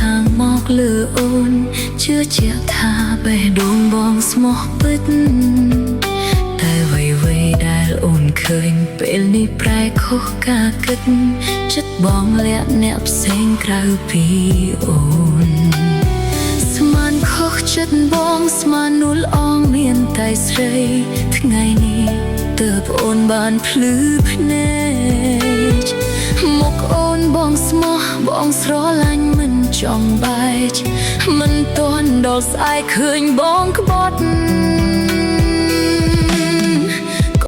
ខាងមកលើអូនជឿជាក់ថាបេះដូងបងស្មោះពិតតែអ្វីៗដែលអូនឃើញពេលនេះប្រែខុសការគិតចិត្តបងលាក់អ្នកផ្សេងក្រៅពីអូនស្មានខុសចិត្តបងស្មាននួលអងមានតែស្រីថ្ងៃនេះទើបអូនបានភ្លឺភ្នែកមកអូនបងស្មោះបងស្រឡាញ់មិនចង់បែកមិនទាន់ដល់ស្អែកឃើញបងក្បត់